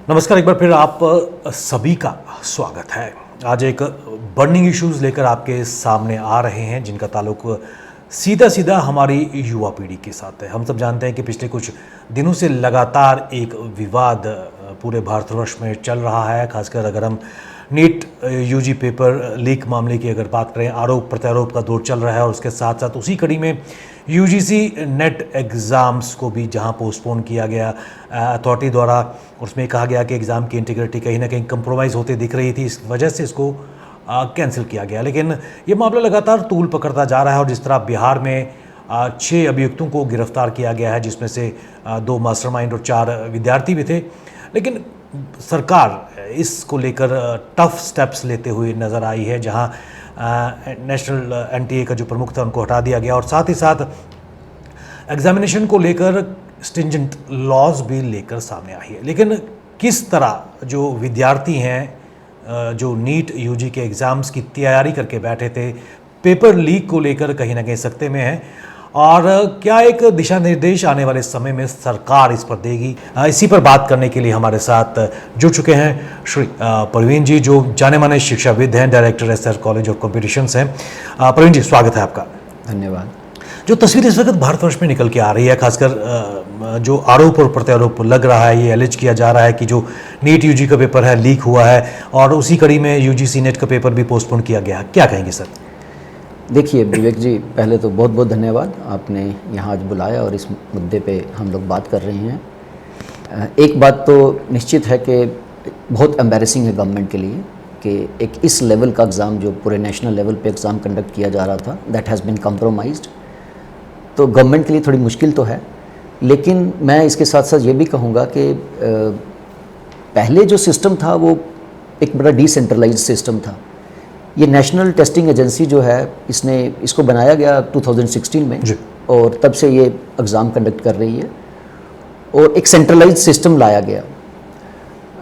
नमस्कार, एक बार फिर आप सभी का स्वागत है। आज एक बर्निंग इश्यूज लेकर आपके सामने आ रहे हैं जिनका ताल्लुक सीधा सीधा हमारी युवा पीढ़ी के साथ है। हम सब जानते हैं कि पिछले कुछ दिनों से लगातार एक विवाद पूरे भारतवर्ष में चल रहा है। खासकर अगर हम नीट यूजी पेपर लीक मामले की अगर बात करें, आरोप प्रत्यारोप का दौर चल रहा है और उसके साथ साथ उसी कड़ी में यूजीसी नेट एग्ज़ाम्स को भी जहां पोस्टपोन किया गया अथॉरिटी द्वारा, उसमें कहा गया कि एग्ज़ाम की इंटीग्रिटी कहीं ना कहीं कंप्रोमाइज़ होते दिख रही थी, इस वजह से इसको कैंसिल किया गया। लेकिन ये मामला लगातार तूल पकड़ता जा रहा है और जिस तरह बिहार में 6 अभियुक्तों को गिरफ्तार किया गया है, जिसमें से 2 मास्टरमाइंड और 4 विद्यार्थी भी थे, लेकिन सरकार इसको लेकर टफ स्टेप्स लेते हुए नज़र आई है। जहां नेशनल एनटीए का जो प्रमुख था उनको हटा दिया गया और साथ ही साथ एग्जामिनेशन को लेकर स्ट्रिंजेंट लॉज भी लेकर सामने आई है। लेकिन किस तरह जो विद्यार्थी हैं जो नीट यूजी के एग्ज़ाम्स की तैयारी करके बैठे थे, पेपर लीक को लेकर कहीं ना कहीं सकते में हैं और क्या एक दिशा निर्देश आने वाले समय में सरकार इस पर देगी, इसी पर बात करने के लिए हमारे साथ जुड़ चुके हैं श्री प्रवीण जी, जो जाने माने शिक्षाविद हैं, director SR college of competitions हैं। प्रवीण जी, स्वागत है आपका। धन्यवाद। जो तस्वीर इस वक्त भारतवर्ष में निकल के आ रही है, खासकर जो आरोप और प्रत्यारोप लग रहा है, ये एलिज किया जा रहा है कि जो नीट यूजी का पेपर है लीक हुआ है और उसी कड़ी में यूजीसी नेट का पेपर भी पोस्टपोन किया गया, क्या कहेंगे सर? देखिए विवेक जी, पहले तो बहुत बहुत धन्यवाद, आपने यहाँ आज बुलाया और इस मुद्दे पे हम लोग बात कर रहे हैं। एक बात तो निश्चित है कि बहुत एम्बैरेसिंग है गवर्नमेंट के लिए कि एक इस लेवल का एग्ज़ाम जो पूरे नेशनल लेवल पे एग्ज़ाम कंडक्ट किया जा रहा था, दैट हैज़ बीन कम्प्रोमाइज्ड। तो गवर्नमेंट के लिए थोड़ी मुश्किल तो है, लेकिन मैं इसके साथ साथ ये भी कहूँगा कि पहले जो सिस्टम था वो एक बड़ा डिसेंट्रलाइज्ड सिस्टम था। ये नेशनल टेस्टिंग एजेंसी जो है इसको बनाया गया 2016 में और तब से ये एग्ज़ाम कंडक्ट कर रही है और एक सेंट्रलाइज्ड सिस्टम लाया गया।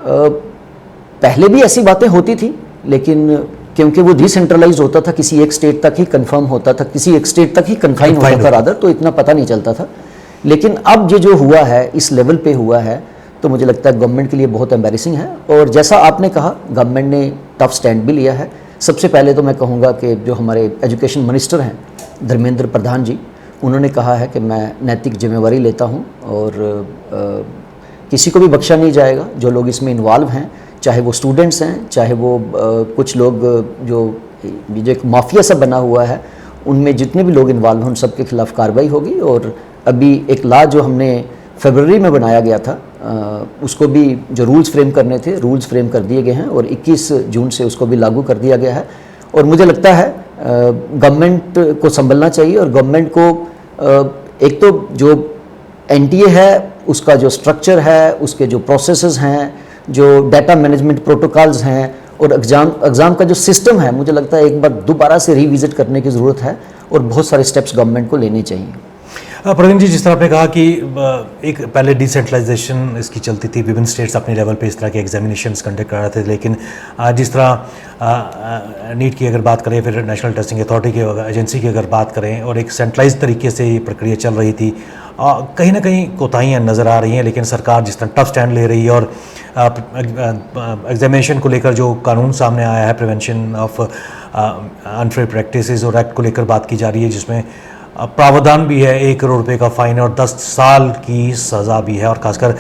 पहले भी ऐसी बातें होती थी, लेकिन क्योंकि वो डिसेंट्रलाइज्ड होता था, किसी एक स्टेट तक ही कन्फर्म होता था, किसी एक स्टेट तक ही कन्फाइन होता था रादर, तो इतना पता नहीं चलता था। लेकिन अब ये जो हुआ है इस लेवल पे हुआ है, तो मुझे लगता है गवर्नमेंट के लिए बहुत एम्बैरेसिंग है। और जैसा आपने कहा, गवर्नमेंट ने टफ स्टैंड भी लिया है। सबसे पहले तो मैं कहूँगा कि जो हमारे एजुकेशन मिनिस्टर हैं धर्मेंद्र प्रधान जी, उन्होंने कहा है कि मैं नैतिक जिम्मेवारी लेता हूँ और किसी को भी बख्शा नहीं जाएगा। जो लोग इसमें इन्वॉल्व हैं, चाहे वो स्टूडेंट्स हैं, चाहे वो कुछ लोग जो एक माफिया सा बना हुआ है, उनमें जितने भी लोग इन्वॉल्व हैं उन सब के खिलाफ कार्रवाई होगी। और अभी एक लॉ जो हमने फरवरी में बनाया गया था, उसको भी जो रूल्स फ्रेम करने थे, रूल्स फ्रेम कर दिए गए हैं और 21 जून से उसको भी लागू कर दिया गया है। और मुझे लगता है गवर्नमेंट को संभलना चाहिए और गवर्नमेंट को एक तो जो एनटीए है उसका जो स्ट्रक्चर है, उसके जो प्रोसेसेस हैं, जो डाटा मैनेजमेंट प्रोटोकॉल्स हैं और एग्ज़ाम का जो सिस्टम है, मुझे लगता है एक बार दोबारा से रिविजिट करने की ज़रूरत है और बहुत सारे स्टेप्स गवर्नमेंट को लेने चाहिए। प्रवीण जी, जिस तरह आपने कहा कि एक पहले डिसेंट्रलाइजेशन इसकी चलती थी, विभिन्न स्टेट्स अपने लेवल पे इस तरह के एग्जामिनेशंस कंडक्ट कर रहे थे, लेकिन जिस तरह नीट की अगर बात करें, फिर नेशनल टेस्टिंग अथॉरिटी की एजेंसी की अगर बात करें और एक सेंट्रलाइज तरीके से ये प्रक्रिया चल रही थी, कहीं ना कहीं कोताहियाँ नज़र आ रही हैं। लेकिन सरकार जिस तरह टफ स्टैंड ले रही है और एग्जामिनेशन को लेकर जो कानून सामने आया है, प्रिवेंशन ऑफ अनफेयर प्रैक्टिसेस और एक्ट को लेकर बात की जा रही है, जिसमें प्रावधान भी है 1 करोड़ रुपए का फाइन और 10 साल की सज़ा भी है और खासकर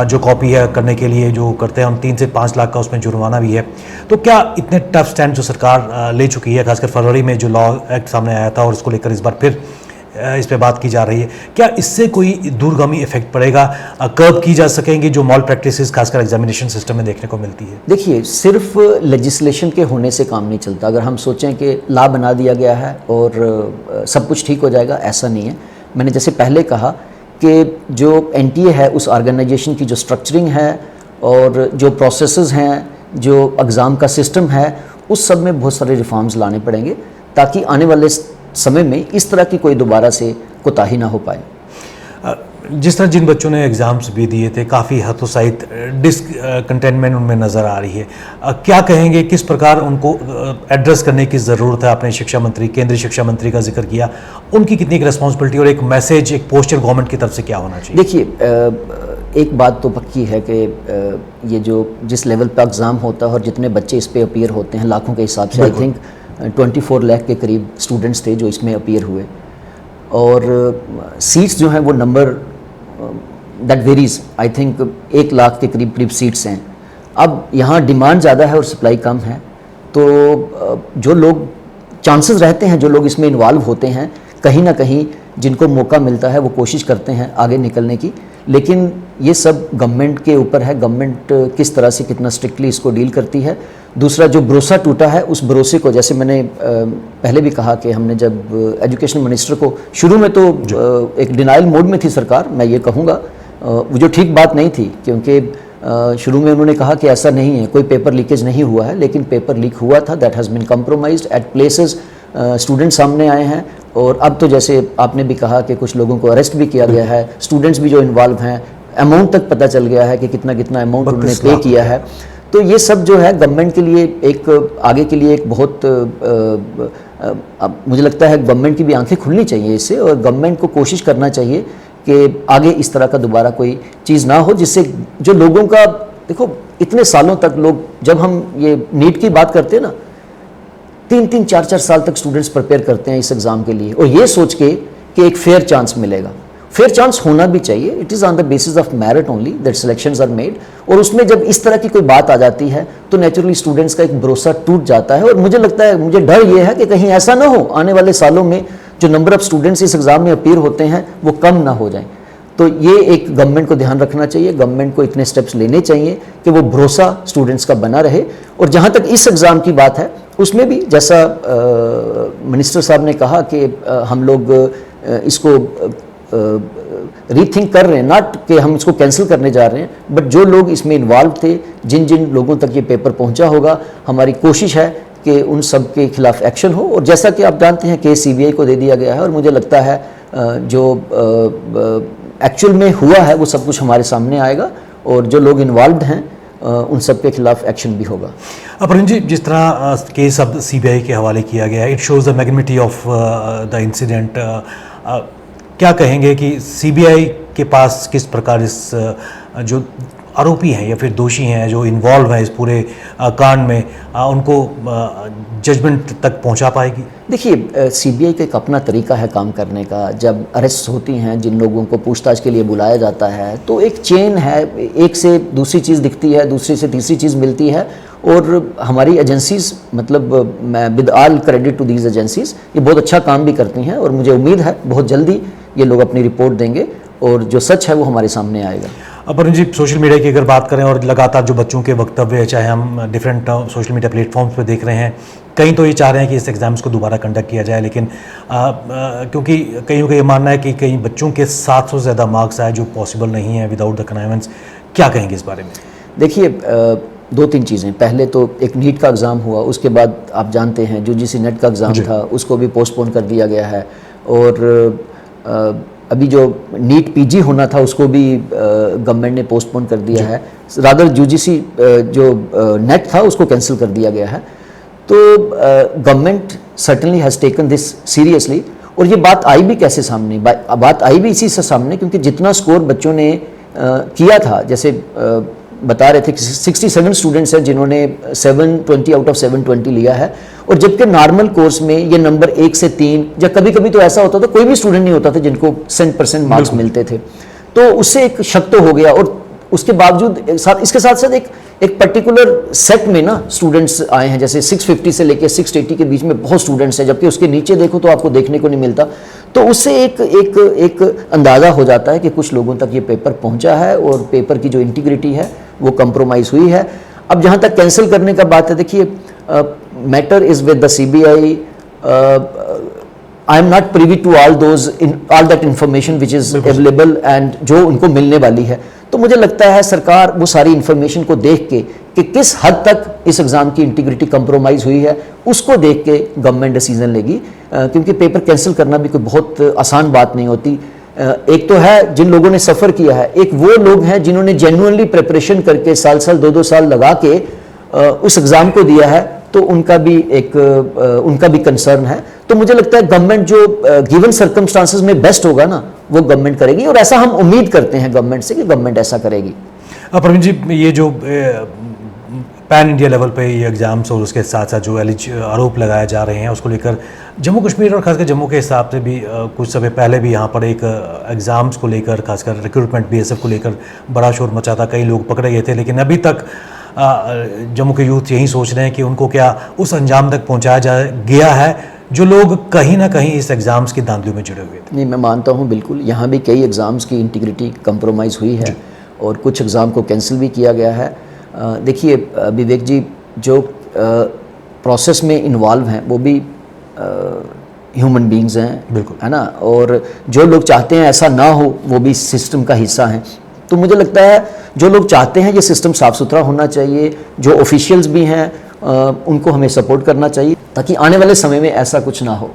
जो कॉपी है करने के लिए जो करते हैं हम 3 से 5 लाख का उसमें जुर्माना भी है। तो क्या इतने टफ स्टैंड जो सरकार ले चुकी है, खासकर फरवरी में जो लॉ एक्ट सामने आया था और उसको लेकर इस बार फिर इस पे बात की जा रही है, क्या इससे कोई दूरगामी इफेक्ट पड़ेगा, कर्ब की जा सकेंगी जो मॉल प्रैक्टिसेस खासकर एग्जामिनेशन सिस्टम में देखने को मिलती है? देखिए, सिर्फ लेजिस्लेशन के होने से काम नहीं चलता। अगर हम सोचें कि लॉ बना दिया गया है और सब कुछ ठीक हो जाएगा, ऐसा नहीं है। मैंने जैसे पहले कहा कि जो एनटीए है उस ऑर्गेनाइजेशन की जो स्ट्रक्चरिंग है और जो प्रोसेसेस हैं, जो एग्ज़ाम का सिस्टम है, उस सब में बहुत सारे रिफॉर्म्स लाने पड़ेंगे ताकि आने वाले समय में इस तरह की कोई दोबारा से कोताही ना हो पाए। जिस तरह जिन बच्चों ने एग्ज़ाम्स भी दिए थे, काफ़ी हतोत्साहित डिसकंटेनमेंट उनमें नज़र आ रही है, क्या कहेंगे, किस प्रकार उनको एड्रेस करने की ज़रूरत है? आपने शिक्षा मंत्री, केंद्रीय शिक्षा मंत्री का जिक्र किया, उनकी कितनी एक रिस्पॉन्सिबिलिटी और एक मैसेज, एक पोस्चर गवर्नमेंट की तरफ से क्या होना चाहिए? देखिए, एक बात तो पक्की है कि ये जो जिस लेवल पे एग्ज़ाम होता है और जितने बच्चे इस पे अपीयर होते हैं लाखों के हिसाब से, आई थिंक 24 लाख के करीब स्टूडेंट्स थे जो इसमें अपीयर हुए, और सीट्स जो हैं वो number that varies, I think 1 lakh के करीब करीब सीट्स हैं। अब यहाँ डिमांड ज़्यादा है और सप्लाई कम है, तो जो लोग चांसेस रहते हैं, जो लोग इसमें इन्वॉल्व होते हैं, कहीं ना कहीं जिनको मौका मिलता है वो कोशिश करते हैं आगे निकलने की, लेकिन ये सब गवर्नमेंट के ऊपर है, गवर्नमेंट किस तरह से कितना स्ट्रिक्टली इसको डील करती है। दूसरा, जो भरोसा टूटा है उस भरोसे को, जैसे मैंने पहले भी कहा कि हमने जब एजुकेशन मिनिस्टर को शुरू में तो एक डिनाइल मोड में थी सरकार, मैं ये कहूँगा वो जो ठीक बात नहीं थी, क्योंकि शुरू में उन्होंने कहा कि ऐसा नहीं है, कोई पेपर लीकेज नहीं हुआ है, लेकिन पेपर लीक हुआ था, that has been compromised at places, student सामने आए हैं। और अब तो जैसे आपने भी कहा कि कुछ लोगों को अरेस्ट भी किया गया है, स्टूडेंट्स भी जो इन्वॉल्व हैं, अमाउंट तक पता चल गया है कि कितना कितना अमाउंट उन्होंने पे किया है। तो ये सब जो है गवर्नमेंट के लिए एक आगे के लिए एक बहुत अब मुझे लगता है गवर्नमेंट की भी आंखें खुलनी चाहिए इससे, और गवर्नमेंट को कोशिश करना चाहिए कि आगे इस तरह का दोबारा कोई चीज़ ना हो, जिससे जो लोगों का, देखो इतने सालों तक लोग, जब हम ये नीट की बात करते हैं ना, 3-3, 4-4 साल तक स्टूडेंट्स प्रिपेयर करते हैं इस एग्ज़ाम के लिए, और ये सोच के कि एक फेयर चांस मिलेगा। फेयर चांस होना भी चाहिए, it is on the basis of merit only that selections are made, और उसमें जब इस तरह की कोई बात आ जाती है तो नेचुरली स्टूडेंट्स का एक भरोसा टूट जाता है। और मुझे लगता है, मुझे डर ये है कि कहीं ऐसा ना हो आने वाले सालों में जो नंबर ऑफ स्टूडेंट्स इस एग्ज़ाम में अपीयर होते हैं वो कम ना हो जाएं। तो ये एक गवर्नमेंट को ध्यान रखना चाहिए, गवर्नमेंट को इतने स्टेप्स लेने चाहिए कि वो भरोसा स्टूडेंट्स का बना रहे। और जहाँ तक इस एग्ज़ाम की बात है, उसमें भी जैसा मिनिस्टर साहब ने कहा कि हम लोग इसको रीथिंक कर रहे हैं, नॉट कि हम इसको कैंसिल करने जा रहे हैं, बट जो लोग इसमें इन्वॉल्व थे, जिन जिन लोगों तक ये पेपर पहुंचा होगा, हमारी कोशिश है कि उन सब के खिलाफ एक्शन हो। और जैसा कि आप जानते हैं केस CBI को दे दिया गया है, और मुझे लगता है जो एक्चुअल में हुआ है वो सब कुछ हमारे सामने आएगा, और जो लोग इन्वॉल्व हैं उन सब के खिलाफ एक्शन भी होगा। अपरन जी, जिस तरह केस अब CBI के हवाले किया गया है, it shows the magnitude of the incident, क्या कहेंगे कि CBI के पास किस प्रकार इस जो आरोपी हैं या फिर दोषी हैं जो इन्वॉल्व हैं इस पूरे कांड में, उनको जजमेंट तक पहुंचा पाएगी? देखिए, CBI का एक अपना तरीका है काम करने का। जब अरेस्ट होती हैं, जिन लोगों को पूछताछ के लिए बुलाया जाता है, तो एक चेन है, एक से दूसरी चीज़ दिखती है, दूसरी से तीसरी चीज़ मिलती है, और हमारी एजेंसीज़, मतलब मैं with all credit to these agencies, ये बहुत अच्छा काम भी करती हैं, और मुझे उम्मीद है बहुत जल्दी ये लोग अपनी रिपोर्ट देंगे और जो सच है वो हमारे सामने आएगा। अपरन जी, सोशल मीडिया की अगर बात करें और लगातार जो बच्चों के वक्तव्य, चाहे हम डिफरेंट सोशल मीडिया प्लेटफॉर्म्स पे देख रहे हैं, कहीं तो ये चाह रहे हैं कि इस एग्ज़ाम्स को दोबारा कंडक्ट किया जाए, लेकिन क्योंकि कईयों का ये मानना है कि कई बच्चों के 700 से ज़्यादा मार्क्स आए जो पॉसिबल नहीं है विदाउट द कनाइवेंस, क्या कहेंगे इस बारे में? देखिए, 2-3 चीज़ें। पहले तो एक नीट का एग्ज़ाम हुआ, उसके बाद आप जानते हैं UGC नेट का एग्ज़ाम था, उसको भी पोस्टपोन कर दिया गया है, और अभी जो नीट PG होना था उसको भी गवर्नमेंट ने पोस्टपोन कर दिया है। रादर UGC जो नेट था उसको कैंसिल कर दिया गया है। तो government certainly has taken this seriously, और ये बात आई भी कैसे सामने? बात आई भी इसी से सामने, क्योंकि जितना स्कोर बच्चों ने किया था, जैसे बता रहे थे कि 67 स्टूडेंट्स हैं जिन्होंने 720 आउट ऑफ 720 लिया है, और जबकि नॉर्मल कोर्स में ये नंबर 1 से 3, या कभी कभी तो ऐसा होता था कोई भी स्टूडेंट नहीं होता था जिनको 100% मार्क्स मिलते थे। तो उससे एक शक तो हो गया, और उसके बावजूद इसके साथ साथ एक पर्टिकुलर सेट में ना स्टूडेंट्स आए हैं, जैसे 650 से लेकर 680 के बीच में बहुत स्टूडेंट्स हैं, जबकि उसके नीचे देखो तो आपको देखने को नहीं मिलता। तो उससे एक अंदाज़ा हो जाता है कि कुछ लोगों तक ये पेपर पहुंचा है, और पेपर की जो इंटीग्रिटी है वो कंप्रोमाइज़ हुई है। अब जहाँ तक कैंसिल करने का बात है, देखिए, matter is with the CBI। I am not privy to all that information which is available and जो उनको मिलने वाली है। तो मुझे लगता है सरकार वो सारी इंफॉर्मेशन को देख के कि किस हद तक इस एग्ज़ाम की इंटीग्रिटी कंप्रोमाइज़ हुई है, उसको देख के गवर्नमेंट डिसीजन लेगी, क्योंकि पेपर कैंसिल करना भी कोई बहुत आसान बात नहीं होती। एक तो है जिन लोगों ने सफ़र किया है, एक वो लोग हैं जिन्होंने जेन्युइनली प्रिपरेशन करके साल 2-2 साल लगा के उस एग्ज़ाम को दिया है, तो उनका भी कंसर्न है। तो मुझे लगता है गवर्नमेंट जो गिवन सर्कमस्टांसेस में बेस्ट होगा ना, वो गवर्नमेंट करेगी, और ऐसा हम उम्मीद करते हैं गवर्नमेंट से कि गवर्नमेंट ऐसा करेगी। प्रवीण जी, ये जो पैन इंडिया लेवल पे ये एग्ज़ाम्स और उसके साथ साथ जो आरोप लगाए जा रहे हैं उसको लेकर जम्मू कश्मीर और खासकर जम्मू के हिसाब से भी कुछ समय पहले भी यहाँ पर एक एग्ज़ाम्स को लेकर, खासकर रिक्रूटमेंट बीएसएफ को लेकर बड़ा शोर मचा था, कई लोग पकड़े गए थे, लेकिन अभी तक जम्मू के यूथ यही सोच रहे हैं कि उनको क्या उस अंजाम तक पहुँचाया गया है जो लोग कहीं ना कहीं इस एग्ज़ाम्स की धांधलियों में जुड़े हुए थे। नहीं, मैं मानता हूँ बिल्कुल, यहाँ भी कई एग्ज़ाम्स की इंटीग्रिटी कंप्रोमाइज़ हुई है और कुछ एग्ज़ाम को कैंसिल भी किया गया है। देखिए विवेक जी, जो प्रोसेस में इन्वॉल्व हैं वो भी ह्यूमन बीइंग्स हैं, बिल्कुल, है ना, और जो लोग चाहते हैं ऐसा ना हो वो भी सिस्टम का हिस्सा हैं। तो मुझे लगता है जो लोग चाहते हैं ये सिस्टम साफ़ सुथरा होना चाहिए, जो ऑफिशियल्स भी हैं उनको हमें सपोर्ट करना चाहिए ताकि आने वाले समय में ऐसा कुछ ना हो।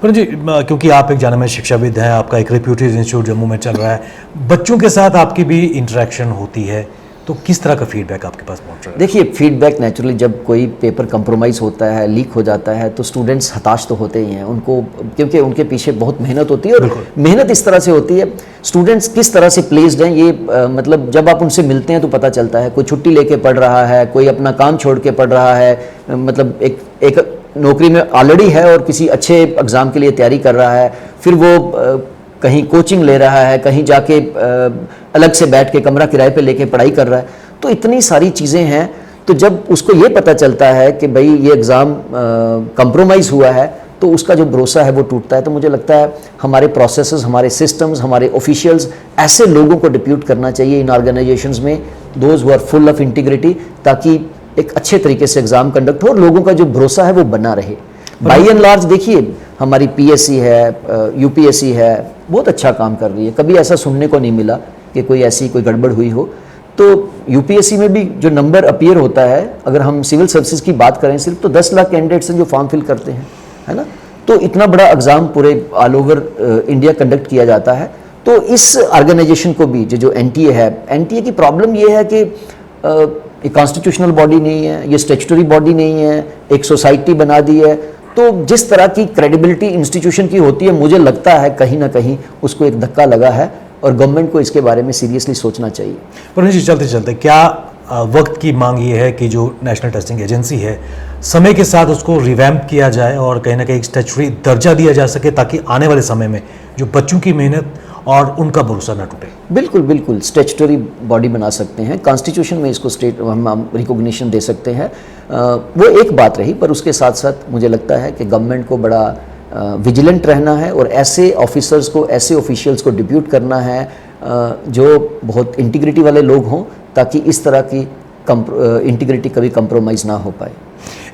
पर जी, क्योंकि आप एक जाने माने शिक्षाविद हैं, आपका एक रेप्यूटेड इंस्टीट्यूट जम्मू में चल रहा है, बच्चों के साथ आपकी भी इंटरेक्शन होती है, तो किस तरह का फीडबैक आपके पास पहुंच रहा है? देखिए, फीडबैक नेचुरली जब कोई पेपर कंप्रोमाइज़ होता है, लीक हो जाता है, तो स्टूडेंट्स हताश तो होते ही हैं, उनको, क्योंकि उनके पीछे बहुत मेहनत होती है, और मेहनत इस तरह से होती है, स्टूडेंट्स किस तरह से प्लेस्ड हैं ये मतलब जब आप उनसे मिलते हैं तो पता चलता है। कोई छुट्टी लेके पढ़ रहा है, कोई अपना काम छोड़ के पढ़ रहा है, मतलब एक नौकरी में ऑलरेडी है और किसी अच्छे एग्ज़ाम के लिए तैयारी कर रहा है, फिर वो कहीं कोचिंग ले रहा है, कहीं जाके अलग से बैठ के कमरा किराए पे लेके पढ़ाई कर रहा है, तो इतनी सारी चीज़ें हैं। तो जब उसको ये पता चलता है कि भाई ये एग्ज़ाम कंप्रोमाइज़ हुआ है, तो उसका जो भरोसा है वो टूटता है। तो मुझे लगता है हमारे प्रोसेसेस, हमारे सिस्टम्स, हमारे ऑफिशियल्स ऐसे लोगों को डिप्यूट करना चाहिए इन ऑर्गेनाइजेशंस में, those who are full of integrity, ताकि एक अच्छे तरीके से एग्ज़ाम कंडक्ट हो और लोगों का जो भरोसा है वो बना रहे। बाई एंड लार्ज देखिए, हमारी पीएससी है, यूपीएससी है, बहुत अच्छा काम कर रही है, कभी ऐसा सुनने को नहीं मिला कि कोई ऐसी कोई गड़बड़ हुई हो। तो यूपीएससी में भी जो नंबर अपीयर होता है, अगर हम सिविल सर्विसेज की बात करें सिर्फ, तो 10 लाख कैंडिडेट्स हैं जो फॉर्म फिल करते हैं, है ना। तो इतना बड़ा एग्ज़ाम पूरे ऑल ओवर इंडिया कंडक्ट किया जाता है। तो इस ऑर्गेनाइजेशन को भी जो एनटीए है, एनटीए की प्रॉब्लम ये है कि ये कॉन्स्टिट्यूशनल बॉडी नहीं है, ये स्टैट्यूटरी बॉडी नहीं है, एक सोसाइटी बना दी है। तो जिस तरह की क्रेडिबिलिटी इंस्टीट्यूशन की होती है, मुझे लगता है कहीं ना कहीं उसको एक धक्का लगा है और गवर्नमेंट को इसके बारे में सीरियसली सोचना चाहिए। पर जी, चलते चलते क्या वक्त की मांग ये है कि जो नेशनल टेस्टिंग एजेंसी है, समय के साथ उसको रिवैम्प किया जाए और कहीं ना कहीं स्टैट्यूटरी दर्जा दिया जा सके, ताकि आने वाले समय में जो बच्चों की मेहनत और उनका भरोसा न टूटे? बिल्कुल बिल्कुल, स्टैट्यूटरी बॉडी बना सकते हैं, कॉन्स्टिट्यूशन में इसको स्टेट हम रिकॉग्निशन दे सकते हैं। वो एक बात रही, पर उसके साथ साथ मुझे लगता है कि गवर्नमेंट को बड़ा विजिलेंट रहना है और ऐसे ऑफिसर्स को, ऐसे ऑफिशियल्स को डिप्यूट करना है जो बहुत इंटीग्रिटी वाले लोग हों, ताकि इस तरह की इंटीग्रिटी कभी कंप्रोमाइज़ ना हो पाए।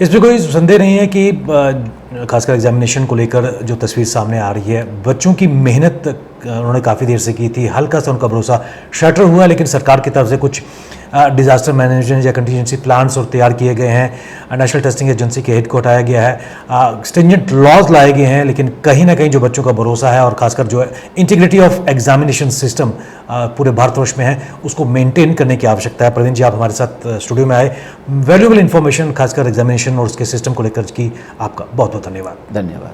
इसमें कोई संदेह नहीं है कि खासकर एग्जामिनेशन को लेकर जो तस्वीर सामने आ रही है, बच्चों की मेहनत उन्होंने काफ़ी देर से की थी, हल्का सा उनका भरोसा शटर हुआ, लेकिन सरकार की तरफ से कुछ डिज़ास्टर मैनेजमेंट या कंटीजेंसी प्लान्स और तैयार किए गए हैं, नेशनल टेस्टिंग एजेंसी के हेड को हटाया गया है, स्ट्रिंजेंट लॉज लाए गए हैं, लेकिन कहीं ना कहीं जो बच्चों का भरोसा है और खासकर जो इंटीग्रिटी ऑफ एग्जामिनेशन सिस्टम पूरे भारतवर्ष में है, उसको मेंटेन करने की आवश्यकता है। प्रवीण जी, आप हमारे साथ स्टूडियो में आए, वैल्यूएबल इन्फॉर्मेशन खासकर एग्जामिनेशन और उसके सिस्टम को लेकर की आपका बहुत बहुत धन्यवाद। धन्यवाद।